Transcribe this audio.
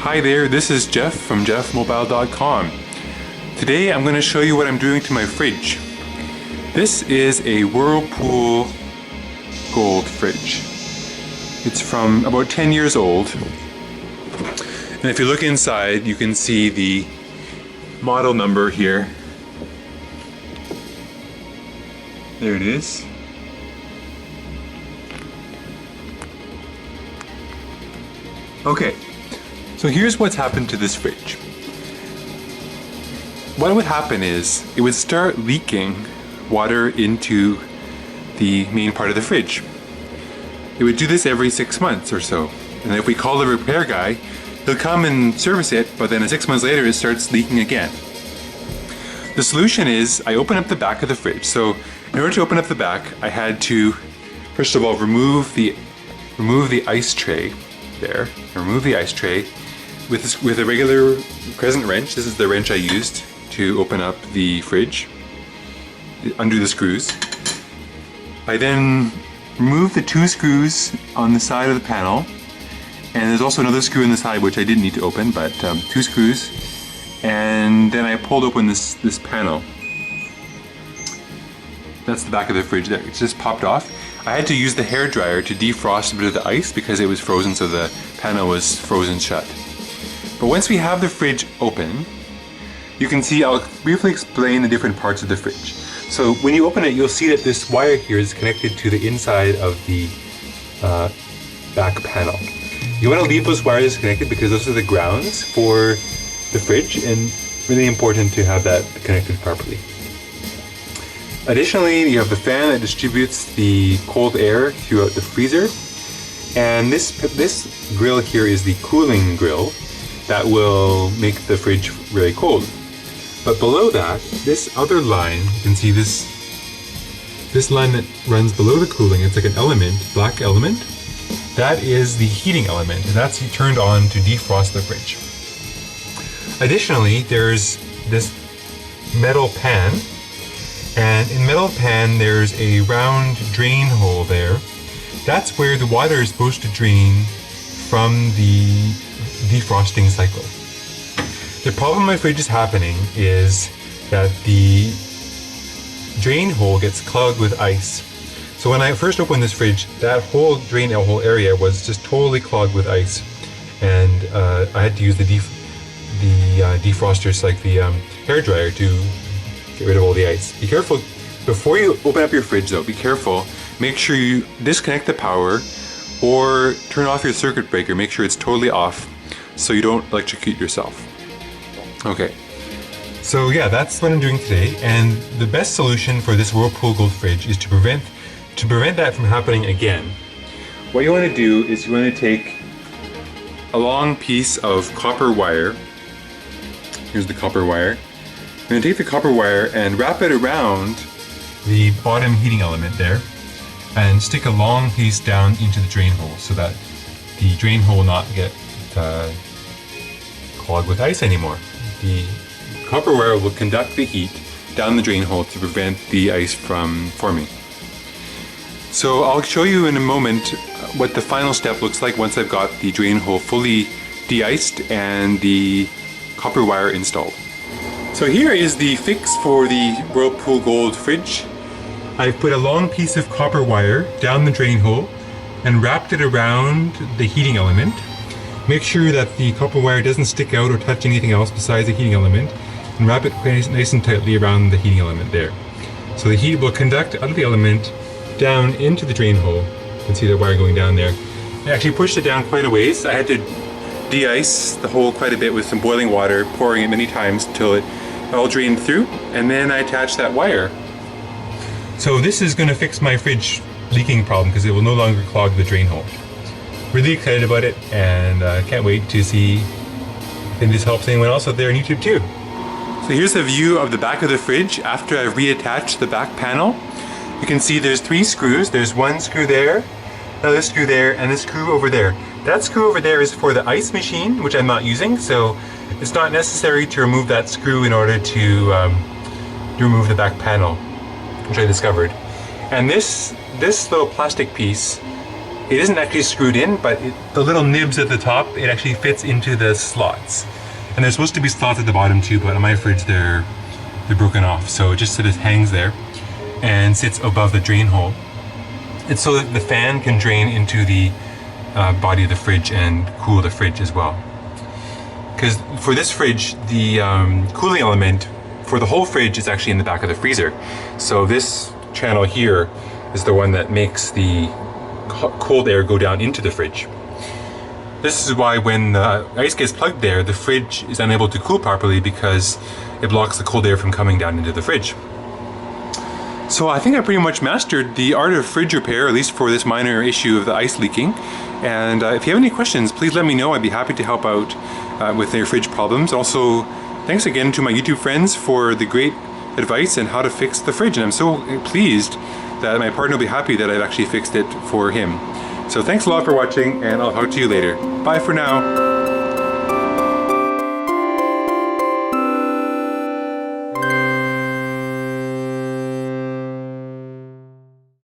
Hi there, this is Jeff from geoffmobile.com. Today I'm going to show you what I'm doing to my fridge. This is a Whirlpool Gold fridge. It's from about 10 years old. And if you look inside, you can see the model number here. There it is. Okay, so here's what's happened to this fridge. What would happen is it would start leaking water into the main part of the fridge. It would do this every 6 months or so. And if we call the repair guy, he'll come and service it, but then 6 months later it starts leaking again. The solution is I open up the back of the fridge. So in order to open up the back, I had to, first of all, remove the ice tray there. Remove the ice tray with a regular crescent wrench. This is the wrench I used to open up the fridge. Undo the screws. I then remove the 2 screws on the side of the panel, and there's also another screw in the side which I didn't need to open, but 2 screws. And then I pulled open this panel. That's the back of the fridge there. It just popped off. I had to use the hairdryer to defrost a bit of the ice because it was frozen, so the panel was frozen shut. But once we have the fridge open, you can see, I'll briefly explain the different parts of the fridge. So when you open it, you'll see that this wire here is connected to the inside of the back panel. You want to leave those wires connected because those are the grounds for the fridge, and really important to have that connected properly. Additionally, you have the fan that distributes the cold air throughout the freezer, and this grill here is the cooling grill that will make the fridge really cold. But below that, this other line, you can see this line that runs below the cooling, it's like an element, black element. That is the heating element, and that's turned on to defrost the fridge. Additionally, there's this metal pan, and in metal pan there's a round drain hole there. That's where the water is supposed to drain from the defrosting cycle. The problem my fridge is happening is that the drain hole gets clogged with ice. So when I first opened this fridge, that whole drain hole area was just totally clogged with ice, and I had to use the defrosters, like the hair dryer, to get rid of all the ice. Be careful before you open up your fridge, though. Be careful. Make sure you disconnect the power or turn off your circuit breaker. Make sure it's totally off so you don't electrocute yourself. Okay, so yeah, that's what I'm doing today, and the best solution for this Whirlpool Gold fridge is to prevent that from happening again. What you want to do is you want to take a long piece of copper wire. Here's the copper wire. You're going to take the copper wire and wrap it around the bottom heating element there, and stick a long piece down into the drain hole so that the drain hole will not get clogged with ice anymore. The copper wire will conduct the heat down the drain hole to prevent the ice from forming. So I'll show you in a moment what the final step looks like once I've got the drain hole fully de-iced and the copper wire installed. So here is the fix for the Whirlpool Gold fridge. I've put a long piece of copper wire down the drain hole and wrapped it around the heating element. Make sure that the copper wire doesn't stick out or touch anything else besides the heating element, and wrap it nice and tightly around the heating element there. So the heat will conduct out of the element down into the drain hole. You can see the wire going down there. I actually pushed it down quite a ways. I had to de-ice the hole quite a bit with some boiling water, pouring it many times until it all drained through, and then I attached that wire. So this is going to fix my fridge leaking problem because it will no longer clog the drain hole. Really excited about it, and can't wait to see if this helps anyone else out there on YouTube too. So here's a view of the back of the fridge after I've reattached the back panel. You can see there's 3 screws. There's 1 screw there, another screw there, and a screw over there. That screw over there is for the ice machine, which I'm not using, so it's not necessary to remove that screw in order to remove the back panel, which I discovered. And this little plastic piece It isn't actually screwed in, but the little nibs at the top, it actually fits into the slots. And there's supposed to be slots at the bottom too, but on my fridge they're broken off. So it just sort of hangs there and sits above the drain hole. It's so that the fan can drain into the body of the fridge and cool the fridge as well. Because for this fridge, the cooling element for the whole fridge is actually in the back of the freezer. So this channel here is the one that makes the cold air go down into the fridge. This is why when the ice gets plugged there, the fridge is unable to cool properly because it blocks the cold air from coming down into the fridge. So I think I pretty much mastered the art of fridge repair, at least for this minor issue of the ice leaking. And if you have any questions, please let me know. I'd be happy to help out with their fridge problems. Also, thanks again to my YouTube friends for the great advice on how to fix the fridge. And I'm so pleased that my partner will be happy that I've actually fixed it for him. So thanks a lot for watching, and I'll talk to you later. Bye for now.